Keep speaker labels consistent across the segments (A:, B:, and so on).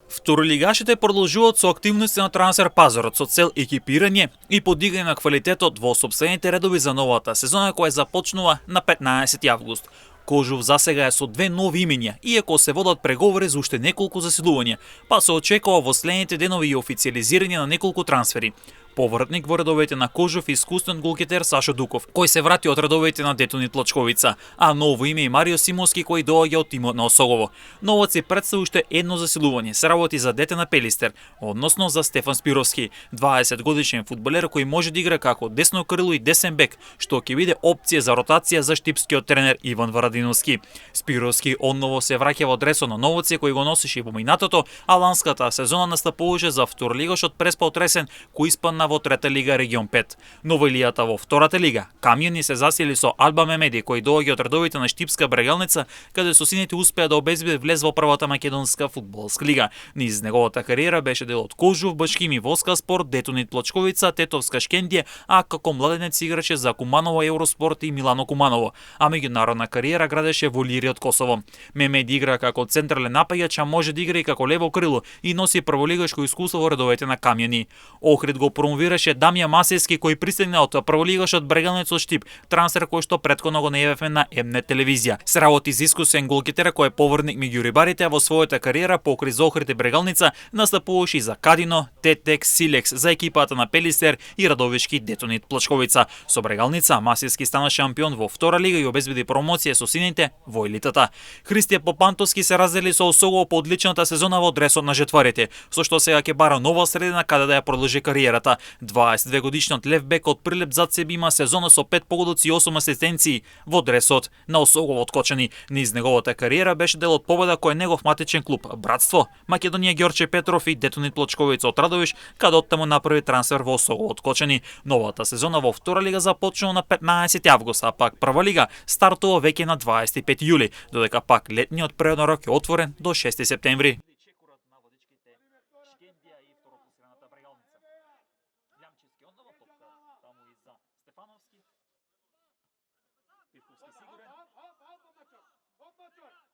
A: Второлигашите продолжуваат со активности на трансфер пазарот со цел екипирање и подигање на квалитетот во сопствените редови за новата сезона која започнува на 15 август. Кожув засега е со две нови имиња, иако се водат преговори за уште неколку засилувања, па се очекува во следните денови и официјализирање на неколку трансфери. Повратник во редовите на Кожув и искусен голкипер Сашо Дуков, кој се врати од редовите на Детонит Плачковица, а ново име и Марио Симонски кој доаѓа од тимот на Осогово. Новот се представи уште едно засилување, се работи за дете на Пелистер, односно за Стефан Спировски, 20 годишен фудбалер кој може да игра како десно крило и десен бек, што ќе биде опција за ротација за штипскиот тренер Иван Варадиновски. Спировски одново се враќа во дресот на новоци кој го носеше и во минатото, а ланската сезона настапуваше за второлигашот Преспа Отресен кој испадна во трета лига регион 5. Новоилијата во втората лига, Камјани се засили со Алба Мемеди кој доаѓа од редовите на Штипска Брегалница, каде со сините успеа да обезбедат влез во првата македонска фудбалска лига. Низ неговата кариера беше дел од Кожув, Башкими, Воска Спорт, Детонит Плачковица, Тетовска Шкендија, а како младенец играше за Куманово Евроспорт и Милано Куманово, а меѓународна кариера градеше во Лири од Косово. Мемеди игра како централен напаѓач, а може да игра и како лево крило и носи прволигашко искуство во редовите на Камјани. Охрид го промовираше Дамјан Масевски кој пристигна од прволигашот Брегалница од Штип, трансфер кој што претходно го најавивме на МН телевизија. Се работи за искусен голкипер кој е поврдник меѓу рибарите, а во својата кариера покрај Охрид и Брегалница настапуваше и за Кадино, Тетекс, Силекс за екипата на Пелистер и Радовишки Детонит Плачковица. Со Брегалница Масевски стана шампион во втора лига и обезбеди промоција со сините во елитата. Христија Попантовски се раздели со Осогово по одличната сезона во дресот на жетварите, со што сега ќе бара нова средина каде да ја продолжи кариерата. 22 годишниот лев бек од Прилеп зад себе има сезона со 5 погодоци и 8 асистенции во дресот на Осогово од Кочани. Низ неговата кариера беше дел од победа кој е негов матичен клуб Братство, Македонија Ѓорче Петров и Детонит Плачковица од Радовиш, каде оттаму направи трансфер во Осогово од Кочани. Новата сезона во втора лига започнува на 15 август, а пак прва лига стартува веќе на 25 јули, додека пак летниот преоднорок е отворен до 6 септември.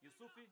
A: Юсуфи